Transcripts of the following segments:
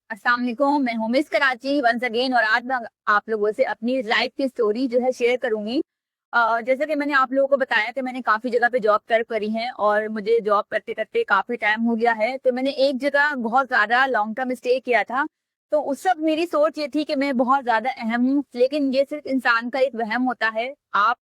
अस्सलाम वालेकुम, मैं हूँ मिस कराची वंस अगेन और आज मैं आप लोगों से अपनी लाइफ की स्टोरी जो है शेयर करूंगी। जैसे कि मैंने आप लोगों को बताया कि मैंने काफ़ी जगह पे जॉब कर करी है और मुझे जॉब करते-करते काफ़ी टाइम हो गया है। तो मैंने एक जगह बहुत ज़्यादा लॉन्ग टर्म स्टे किया था। तो उस वक़्त मेरी सोच ये थी कि मैं बहुत ज़्यादा अहम हूँ, लेकिन ये सिर्फ़ इंसान का एक वहम होता है। आप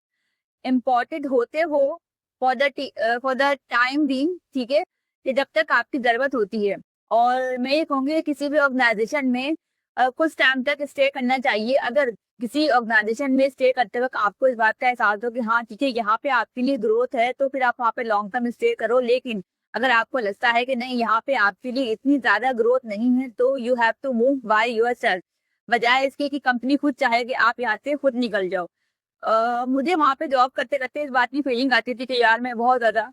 इम्पोर्टेंट होते हो फॉर द टाइम बीइंग, ठीक है? कि जब तक आपकी ज़रूरत होती है। और मैं ये कहूँगी किसी भी ऑर्गेनाइज़ेशन में कुछ टाइम तक स्टे करना चाहिए। अगर किसी ऑर्गेनाइज़ेशन में स्टे करते वक़्त आपको इस बात का एहसास हो कि हाँ, ठीक है, यहाँ पे आपके लिए ग्रोथ है, तो फिर आप वहाँ पे लॉन्ग टर्म स्टे करो। लेकिन अगर आपको लगता है कि नहीं, यहाँ पे आपके लिए इतनी ज़्यादा ग्रोथ नहीं है, तो you have to move by yourself. बजाय इसके कि कंपनी खुद चाहे कि आप यहाँ से खुद निकल जाओ। मुझे वहाँ पे जॉब करते-करते इस बात की फीलिंग आती थी कि यार मैं बहुत ज़्यादा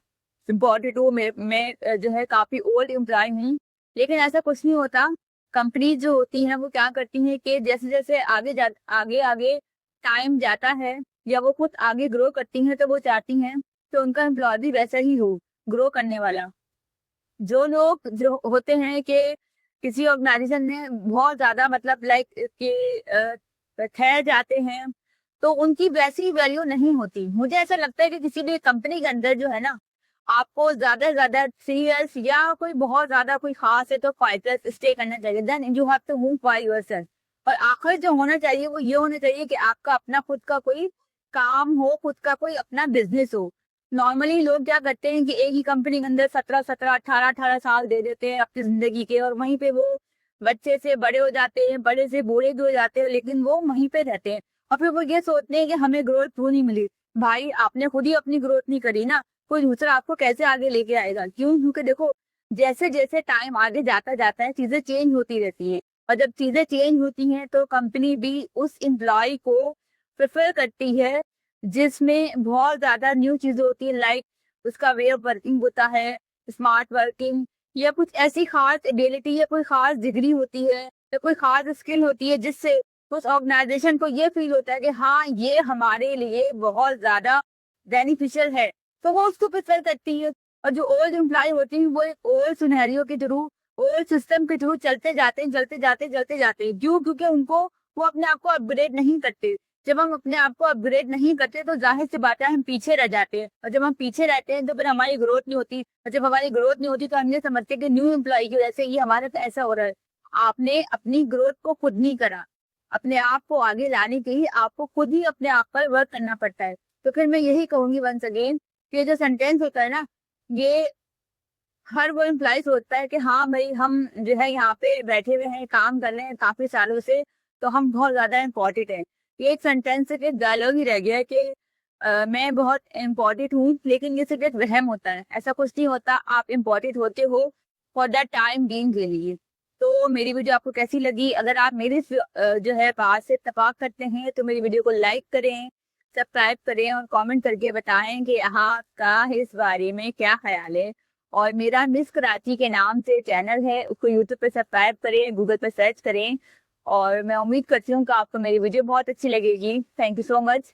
इम्पोर्टेंट हूँ, मैं जो है काफ़ी ओल्ड एम्प्लॉयी हूँ। लेकिन ऐसा कुछ नहीं होता। कंपनी जो होती हैं वो क्या करती हैं कि जैसे-जैसे आगे-आगे टाइम जाता है या वो खुद आगे ग्रो करती हैं, तो वो चाहती हैं कि उनका एम्प्लॉयी भी वैसा ही हो, ग्रो करने वाला। जो लोग जो होते हैं कि किसी ऑर्गेनाइजेशन में बहुत ज़्यादा मतलब लाइक कि ठहर जाते हैं, तो उनकी वैसी वैल्यू नहीं होती। मुझे ऐसा लगता है कि किसी भी कंपनी के अंदर जो है ना, आपको ज़्यादा से ज़्यादा 3 इयर्स या कोई बहुत ज़्यादा कोई ख़ास है तो 5 इयर्स स्टे करना चाहिए। Then you have to move by yourself. और आखिर जो होना चाहिए वो ये होना चाहिए कि आपका अपना खुद का कोई काम हो, खुद का कोई अपना बिज़नेस हो। नॉर्मली लोग क्या करते हैं कि एक ही कंपनी के अंदर 17-17, 18-18 साल दे देते हैं अपनी ज़िंदगी के और वहीं पे वो बच्चे से बड़े हो जाते हैं, बड़े से बूढ़े भी हो जाते हैं, लेकिन वो वहीं पे रहते हैं। और फिर वो ये सोचते हैं कि हमें ग्रोथ क्यों नहीं मिली? भाई आपने खुद ही अपनी ग्रोथ नहीं करी ना, कोई दूसरा आपको कैसे आगे लेके आएगा? क्यों? क्योंकि देखो जैसे-जैसे टाइम आगे जाता जाता है, चीज़ें चेंज होती रहती हैं और जब चीज़ें चेंज होती हैं तो कंपनी भी उस एम्प्लॉयी को प्रेफ़र करती है जिसमें बहुत ज़्यादा न्यू चीज़ें होती हैं, लाइक उसका वे ऑफ वर्किंग होता है, स्मार्ट वर्किंग या कुछ ऐसी ख़ास एबिलिटी या कोई ख़ास डिग्री होती है या कोई ख़ास स्किल होती है जिससे उस ऑर्गेनाइज़ेशन को ये फ़ील होता है कि हाँ, ये हमारे लिए बहुत ज़्यादा बेनिफिशियल है, तो वो उसको प्रेफ़र करती है। और जो ओल्ड एम्प्लॉयी होती हैं वो एक ओल्ड सिनेरियो के थ्रू, ओल्ड सिस्टम के थ्रू चलते जाते हैं, चलते जाते, चलते जाते हैं। क्यों? क्योंकि उनको वो अपने आप को अपग्रेड नहीं करते। जब हम अपने आप को अपग्रेड नहीं करते तो ज़ाहिर-सी बात है हम पीछे रह जाते हैं और जब हम पीछे रहते हैं तो फिर हमारी ग्रोथ नहीं होती और जब हमारी ग्रोथ नहीं होती तो हम ये समझते हैं कि न्यू एम्प्लॉयी की वजह से ये हमारे साथ ऐसा हो रहा है। आपने अपनी ग्रोथ को खुद नहीं करा। अपने आप को आगे लाने के लिए आपको खुद ही अपने आप पर वर्क करना पड़ता है। तो फिर मैं यही कहूँगी वन्स अगेन कि ये जो सेंटेंस होता है ना, ये हर वो एम्प्लॉई सोचता है कि हाँ भाई हम जो है यहाँ पे बैठे हुए हैं, काम कर रहे हैं काफ़ी सालों से, तो हम बहुत ज़्यादा इम्पोर्टेंट हैं। ये एक सेंटेंस सिर्फ़ एक डायलॉग ही रह गया है कि मैं बहुत इम्पोर्टेंट हूँ, लेकिन ये सिर्फ़ एक वहम होता है, ऐसा कुछ नहीं होता। आप इम्पोर्टेंट होते हो फॉर दैट टाइम बीइंग के लिए। तो मेरी वीडियो आपको कैसी लगी? अगर आप मेरे जो है बात से इत्तेफ़ाक करते हैं, तो मेरी वीडियो को लाइक करें, सब्सक्राइब करें और कमेंट करके बताएँ कि आपका इस बारे में क्या ख़्याल है। और मेरा मिस कराची के नाम से चैनल है, उसको यूट्यूब पे सब्सक्राइब करें, गूगल पे सर्च करें और मैं उम्मीद करती हूँ कि आपको मेरी वीडियो बहुत अच्छी लगेगी। Thank you so much.